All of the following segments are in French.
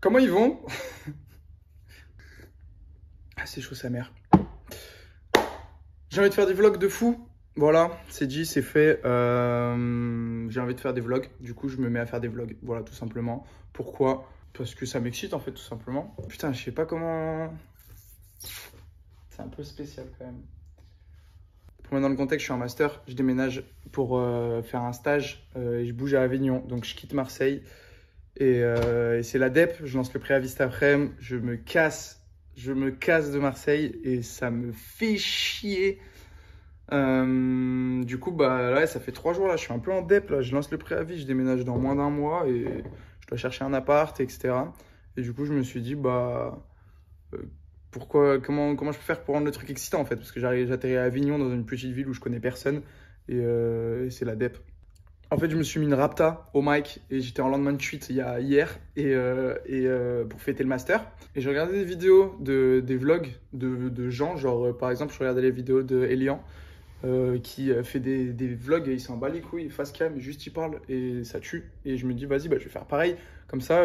Comment ils vont? Ah, c'est chaud sa mère. J'ai envie de faire des vlogs de fou. Voilà, c'est dit, c'est fait. J'ai envie de faire des vlogs. Du coup, je me mets à faire des vlogs. Voilà, tout simplement. Pourquoi? Parce que ça m'excite, en fait, tout simplement. Putain, je sais pas comment... C'est un peu spécial, quand même. Pour mettre dans le contexte, je suis en master. Je déménage pour faire un stage. Et je bouge à Avignon. Donc, je quitte Marseille. Et c'est la DEP. Je lance le préavis cet après-midi. Je me casse de Marseille et ça me fait chier. Du coup, bah ouais, ça fait 3 jours là, je suis un peu en dep là. Je lance le préavis, je déménage dans moins d'1 mois et je dois chercher un appart, etc. Et du coup, je me suis dit, bah comment je peux faire pour rendre le truc excitant en fait? Parce que j'atterris à Avignon dans une petite ville où je connais personne et c'est la dep. En fait, je me suis mis une rapta au mic et j'étais en lendemain de chute hier pour fêter le master. Et j'ai regardé des vidéos, des vlogs de gens, genre par exemple, je regardais les vidéos de Elian qui fait des vlogs et il s'en bat les couilles, face cam, juste il parle et ça tue. Et je me dis, vas-y, bah, je vais faire pareil. Comme ça,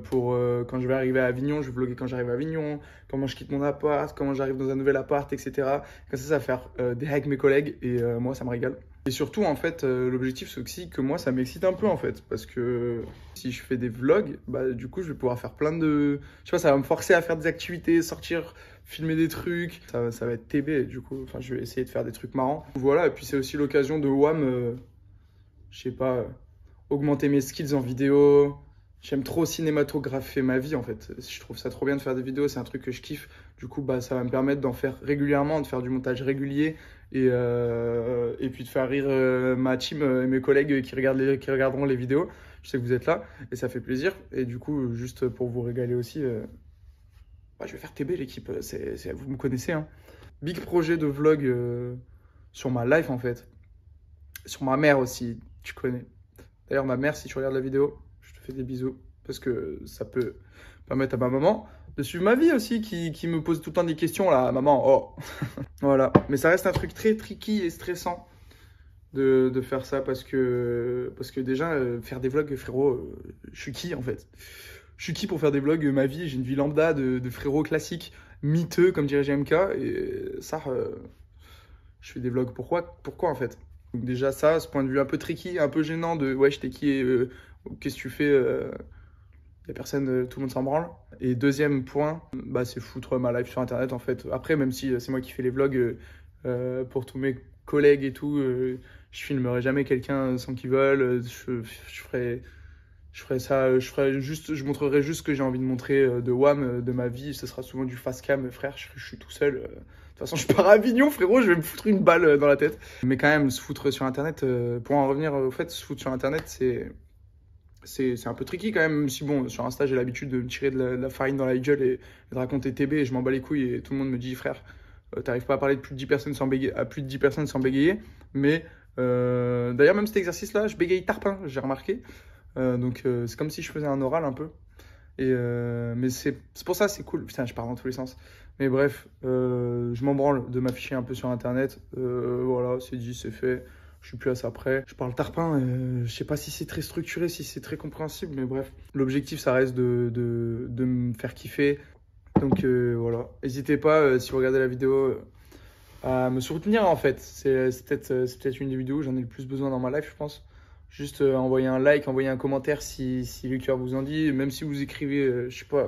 pour quand je vais arriver à Avignon, je vais vlogger quand j'arrive à Avignon, comment je quitte mon appart, comment j'arrive dans un nouvel appart, etc. Comme ça va faire des hacks avec mes collègues et moi, ça me régale. Et surtout, en fait, l'objectif, c'est aussi que moi, ça m'excite un peu, en fait. Parce que si je fais des vlogs, bah, du coup, je vais pouvoir faire plein de... Je sais pas, ça va me forcer à faire des activités, sortir, filmer des trucs. Ça va être TB, du coup. Enfin, je vais essayer de faire des trucs marrants. Voilà, et puis c'est aussi l'occasion de WAM, je sais pas, augmenter mes skills en vidéo. J'aime trop cinématographier ma vie, en fait. Je trouve ça trop bien de faire des vidéos, c'est un truc que je kiffe. Du coup, bah, ça va me permettre d'en faire régulièrement, de faire du montage régulier et puis de faire rire ma team et mes collègues qui regarderont les vidéos. Je sais que vous êtes là et ça fait plaisir. Et du coup, juste pour vous régaler aussi, bah, je vais faire TB l'équipe, vous me connaissez, hein. Big projet de vlog sur ma life, en fait. Sur ma mère aussi, tu connais. D'ailleurs, ma mère, si tu regardes la vidéo, je te fais des bisous parce que ça peut permettre à ma maman de suivre ma vie aussi, qui me pose tout le temps des questions là, maman, oh. Voilà, mais ça reste un truc très tricky et stressant de faire ça parce que déjà, faire des vlogs, frérot, je suis qui en fait? Je suis qui pour faire des vlogs? Ma vie, j'ai une vie lambda de frérot classique, miteux, comme dirait GMK, et ça, je fais des vlogs. Pourquoi en fait? Donc déjà ça, ce point de vue un peu tricky, un peu gênant de wesh t'es qui et qu'est-ce que tu fais, y a personne, tout le monde s'en branle. Et deuxième point, bah, c'est foutre ma life sur internet en fait. Après, même si c'est moi qui fais les vlogs pour tous mes collègues et tout, je filmerai jamais quelqu'un sans qu'ils veulent. Je ferai ça, je montrerai juste ce que j'ai envie de montrer de WAM, de ma vie. Ce sera souvent du fast cam, frère, je suis tout seul. De toute façon, je pars à Avignon, frérot, je vais me foutre une balle dans la tête. Mais quand même, se foutre sur internet, pour en revenir au fait, se foutre sur internet, c'est un peu tricky quand même si bon, sur Insta, j'ai l'habitude de me tirer de la farine dans la gueule et de raconter TB et je m'en bats les couilles et tout le monde me dit, frère, t'arrives pas à parler de plus de 10 personnes sans bégayer, à plus de 10 personnes sans bégayer. Mais d'ailleurs, même cet exercice-là, je bégaye tarpin, j'ai remarqué. Donc c'est comme si je faisais un oral un peu. Mais c'est pour ça, c'est cool. Putain, je pars dans tous les sens. Mais bref, je m'en branle de m'afficher un peu sur internet. Voilà, c'est dit, c'est fait. Je suis plus à ça près. Je parle tarpin. Je sais pas si c'est très structuré, si c'est très compréhensible, mais bref. L'objectif, ça reste de me faire kiffer. Donc voilà. N'hésitez pas, si vous regardez la vidéo, à me soutenir en fait. C'est peut-être une des vidéos où j'en ai le plus besoin dans ma life, je pense. Juste envoyer un like, envoyer un commentaire si le cœur vous en dit. Même si vous écrivez, je sais pas.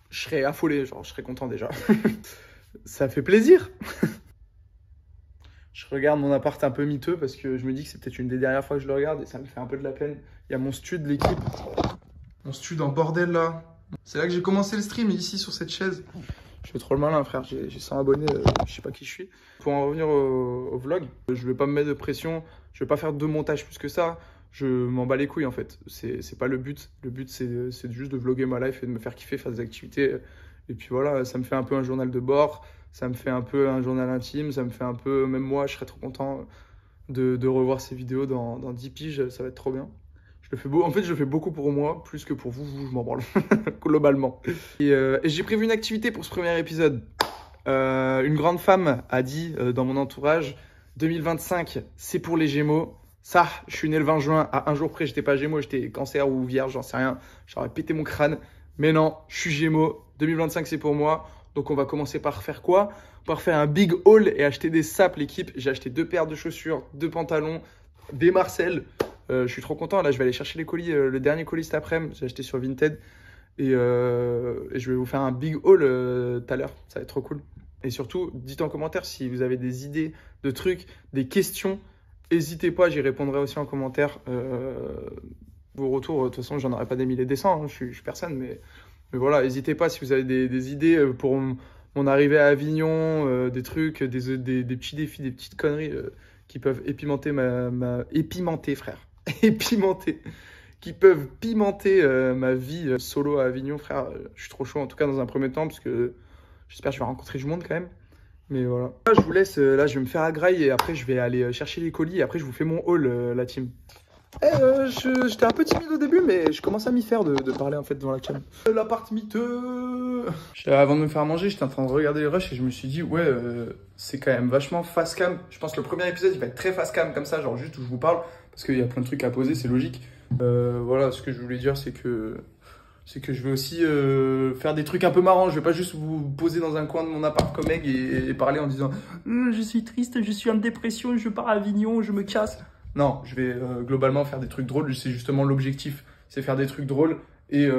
Je serais affolé, genre, je serais content déjà. Ça fait plaisir. Je regarde mon appart un peu miteux parce que je me dis que c'est peut-être une des dernières fois que je le regarde et ça me fait un peu de la peine. Il y a mon stud de l'équipe. Mon stud en bordel là. C'est là que j'ai commencé le stream, ici sur cette chaise. Je fais trop le malin, frère. J'ai 100 abonnés, je sais pas qui je suis. Pour en revenir au vlog, je vais pas me mettre de pression. Je vais pas faire 2 montages plus que ça. Je m'en bats les couilles en fait. C'est pas le but. Le but c'est juste de vlogger ma life et de me faire kiffer, faire des activités. Et puis voilà, ça me fait un peu un journal de bord. Ça me fait un peu un journal intime. Ça me fait un peu, même moi, je serais trop content de revoir ces vidéos dans 10 piges. Ça va être trop bien. En fait, je le fais beaucoup pour moi, plus que pour vous, je m'en branle, globalement. Et j'ai prévu une activité pour ce premier épisode. Une grande femme a dit dans mon entourage, 2025, c'est pour les Gémeaux, Ça, je suis né le 20 juin, à un jour près, j'étais pas Gémeaux, j'étais Cancer ou Vierge, j'en sais rien. J'aurais pété mon crâne. Mais non, je suis Gémeaux. 2025, c'est pour moi. Donc, on va commencer par faire quoi? Par faire un big haul et acheter des sapes, l'équipe. J'ai acheté 2 paires de chaussures, 2 pantalons, des Marcel. Je suis trop content. Là, je vais aller chercher les colis, le dernier colis cet après-midi. J'ai acheté sur Vinted. Et je vais vous faire un big haul tout à l'heure. Ça va être trop cool. Et surtout, dites en commentaire si vous avez des idées de trucs, des questions. N'hésitez pas, j'y répondrai aussi en commentaire. Vos retours, de toute façon, j'en aurai pas des milliers des cents. Hein, je suis personne. Mais voilà, n'hésitez pas si vous avez des idées pour mon arrivée à Avignon, des trucs, des petits défis, des petites conneries qui peuvent épimenter épimenter, frère. Épimenter. Qui peuvent pimenter ma vie solo à Avignon, frère. Je suis trop chaud, en tout cas, dans un premier temps, parce que j'espère que je vais rencontrer du monde quand même. Mais voilà. Là, je vous laisse, là, je vais me faire à graille et après, je vais aller chercher les colis et après, je vous fais mon haul, la team. J'étais un peu timide au début, mais je commence à m'y faire de parler en fait devant la cam. L'appart miteux. Avant de me faire manger, j'étais en train de regarder les rushs et je me suis dit, ouais, c'est quand même vachement fast cam. Je pense que le premier épisode, il va être très fast cam comme ça, genre juste où je vous parle, parce qu'il y a plein de trucs à poser, c'est logique. Voilà, ce que je voulais dire, c'est que je vais aussi faire des trucs un peu marrants. Je vais pas juste vous poser dans un coin de mon appart comme mec et parler en disant je suis triste, je suis en dépression, je pars à Avignon, je me casse. Non, je vais globalement faire des trucs drôles. C'est justement l'objectif, c'est faire des trucs drôles et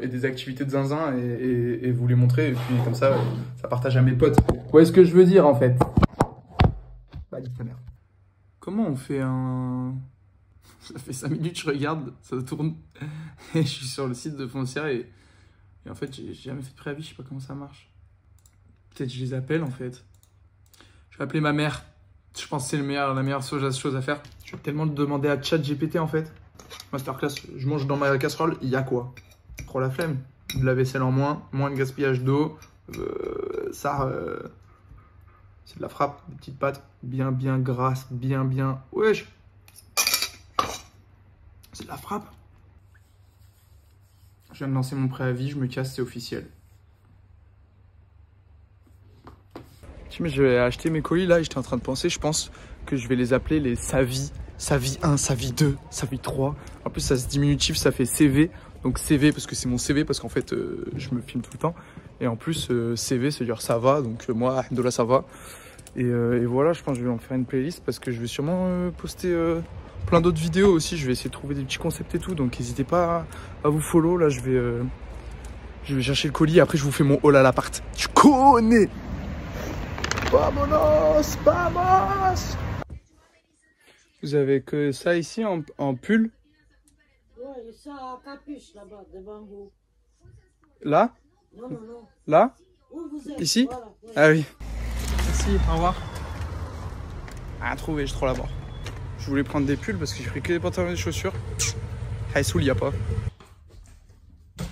des activités de zinzin et vous les montrer. Et puis comme ça partage à mes potes. Vous voyez ce que je veux dire en fait? Bah, dis ta merde. Comment on fait un... Ça fait 5 minutes, je regarde, ça tourne. Et je suis sur le site de Foncière et en fait, j'ai jamais fait de préavis, je sais pas comment ça marche. Peut-être je les appelle en fait. Je vais appeler ma mère. Je pense que c'est la meilleure chose à faire. Je vais tellement le demander à ChatGPT en fait. Masterclass, je mange dans ma casserole, il y a quoi? Trop la flemme. De la vaisselle en moins de gaspillage d'eau. Ça, c'est de la frappe, des petites pâtes bien grasses, bien. Wesh! C'est de la frappe. Je viens de lancer mon préavis, je me casse, c'est officiel. Mais je vais acheter mes colis là et j'étais en train de penser, je pense que je vais les appeler les Savi. Savi 1, Savi 2, Savi 3. En plus ça se diminutif, ça fait CV. Donc CV parce que c'est mon CV, parce qu'en fait je me filme tout le temps. Et en plus CV c'est dire ça va, donc moi Alhamdoulilah ça va. Et voilà, je pense que je vais en faire une playlist parce que je vais sûrement poster plein d'autres vidéos aussi. Je vais essayer de trouver des petits concepts et tout, donc n'hésitez pas à vous follow. Là je vais chercher le colis et après je vous fais mon haul à l'appart. Tu connais! Vamonos, vamos! Vous avez que ça ici en pull? Ouais, et ça à capuche là-bas, devant vous. Là? Non. Là? Où vous êtes? Ici? Voilà, ouais. Ah oui. Merci, au revoir. Ah, trouvé, j'ai trop la mort. Je voulais prendre des pulls parce que j'ai pris que des pantalons et des chaussures. Ah, soul, y a pas.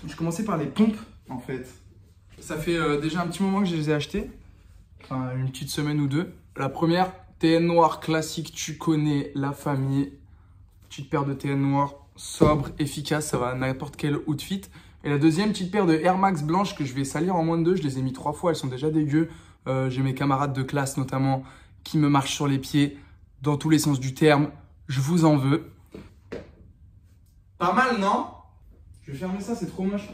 Je commençais par les pompes en fait. Ça fait déjà un petit moment que je les ai achetées. Enfin, une petite semaine ou deux. La première, TN noir classique, tu connais la famille. Petite paire de TN noir, sobre, efficace, ça va à n'importe quel outfit. Et la deuxième, petite paire de Air Max blanches que je vais salir en moins de 2. Je les ai mis 3 fois, elles sont déjà dégueu. J'ai mes camarades de classe notamment qui me marchent sur les pieds dans tous les sens du terme. Je vous en veux. Pas mal, non? Je vais fermer ça, c'est trop moche.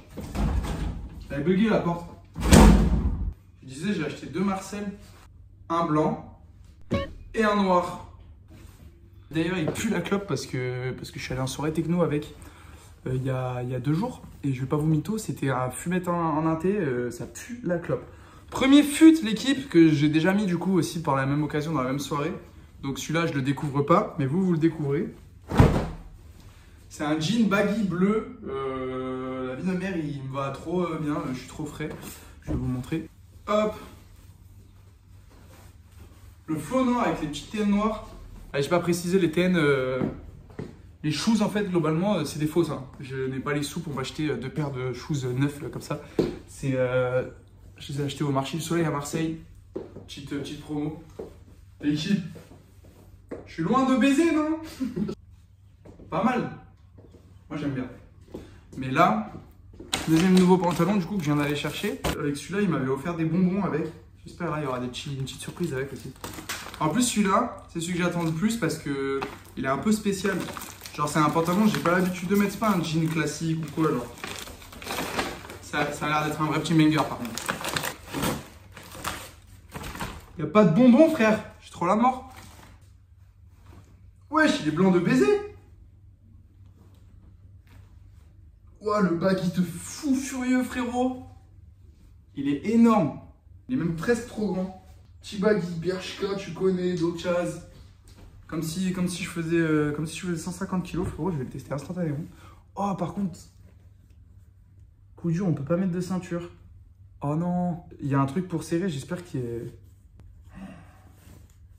Elle a bugué la porte. Je disais, j'ai acheté 2 Marcel, un blanc et un noir. D'ailleurs, il pue la clope parce que je suis allé en soirée techno avec il y a 2 jours. Et je vais pas vous mytho, c'était un fumette en inté, ça pue la clope. Premier fut, l'équipe, que j'ai déjà mis du coup aussi par la même occasion dans la même soirée. Donc celui-là, je le découvre pas, mais vous le découvrez. C'est un jean baggy bleu. La vie de mère, il me va trop bien, je suis trop frais. Je vais vous montrer. Hop. Le flot noir avec les petites TN noires. Allez, je vais pas préciser les TN. Les shoes, en fait, globalement, c'est des fausses. Hein. Je n'ai pas les sous pour m'acheter 2 paires de shoes neufs comme ça. Je les ai achetés au marché du soleil à Marseille. Petite promo. L'équipe. Je suis loin de baiser, non? Pas mal. Moi, j'aime bien. Mais là, deuxième nouveau pantalon, du coup, que je viens d'aller chercher. Avec celui-là, il m'avait offert des bonbons avec. J'espère, là, il y aura une petite surprise avec aussi. En plus, celui-là, c'est celui que j'attends le plus parce que il est un peu spécial. Genre, c'est un pantalon, j'ai pas l'habitude de mettre, c'est pas un jean classique ou quoi, genre. Ça a l'air d'être un vrai petit banger, par contre. Y'a pas de bonbons, frère. J'ai trop la mort. Wesh, il est blanc de baiser. Ouah, le bac, il te fout furieux, frérot. Il est énorme. Il est même presque trop grand. Petit baggy, Bershka, tu connais, Docaz. Comme si je faisais 150 kilos, frérot, je vais le tester instantanément. Oh, par contre, coup dur, on peut pas mettre de ceinture. Oh non, il y a un truc pour serrer, j'espère qu'il est...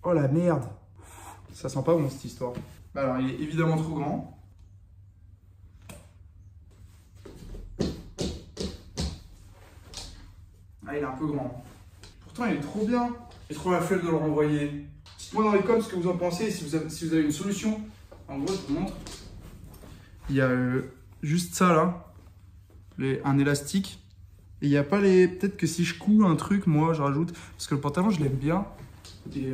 Oh la merde. Ça sent pas bon cette histoire. Alors, il est évidemment trop grand. Ah, il est un peu grand. Pourtant, il est trop bien. J'ai trop la flemme de le renvoyer. Dites-moi dans les coms ce que vous en pensez, si vous avez une solution. En gros, je vous montre. Il y a juste ça là, un élastique. Et il n'y a pas les... Peut-être que si je couds un truc, moi, je rajoute. Parce que le pantalon, je l'aime bien. Et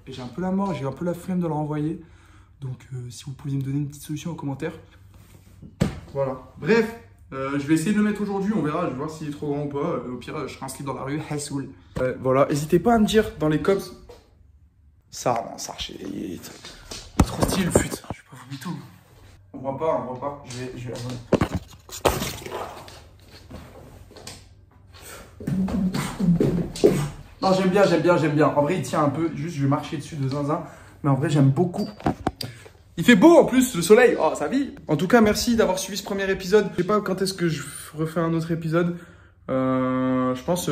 j'ai un peu la mort, j'ai un peu la flemme de le renvoyer. Donc, si vous pouviez me donner une petite solution en commentaire. Voilà. Bref, je vais essayer de le mettre aujourd'hui. On verra, je vais voir s'il est trop grand ou pas. Au pire, je serai inscrit dans la rue. Hassoul. Voilà, n'hésitez pas à me dire dans les coms. Ça, non, ça, il est trop stylé, le fut. Je vais pas vous mettre tout. On voit pas. Je vais... Non, j'aime bien. En vrai, il tient un peu. Juste, je vais marcher dessus de zinzin. Mais en vrai, j'aime beaucoup. Il fait beau en plus, le soleil. Oh, ça vit. En tout cas, merci d'avoir suivi ce premier épisode. Je sais pas quand est-ce que je refais un autre épisode. Je pense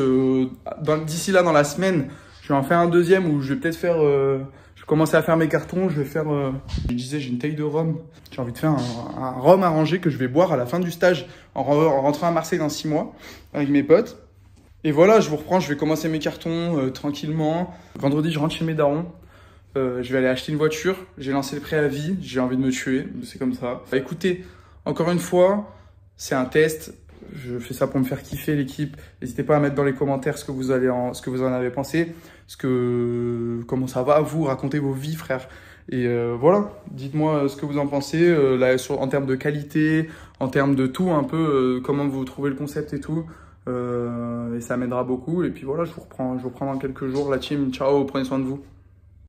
d'ici là, dans la semaine, je vais en faire un deuxième où je vais peut-être faire... je vais commencer à faire mes cartons. Je vais faire... je disais, j'ai une taille de rhum. J'ai envie de faire un rhum arrangé que je vais boire à la fin du stage en rentrant à Marseille dans 6 mois avec mes potes. Et voilà, je vous reprends, je vais commencer mes cartons tranquillement. Vendredi, je rentre chez mes darons. Je vais aller acheter une voiture. J'ai lancé le préavis, j'ai envie de me tuer, c'est comme ça. Écoutez, encore une fois, c'est un test. Je fais ça pour me faire kiffer l'équipe. N'hésitez pas à mettre dans les commentaires ce que vous en avez pensé, comment ça va, vous, racontez vos vies, frère. Et voilà, dites-moi ce que vous en pensez, en termes de qualité, en termes de tout, un peu, comment vous trouvez le concept et tout. Et ça m'aidera beaucoup. Et puis voilà, je vous reprends dans quelques jours. La team, ciao, prenez soin de vous.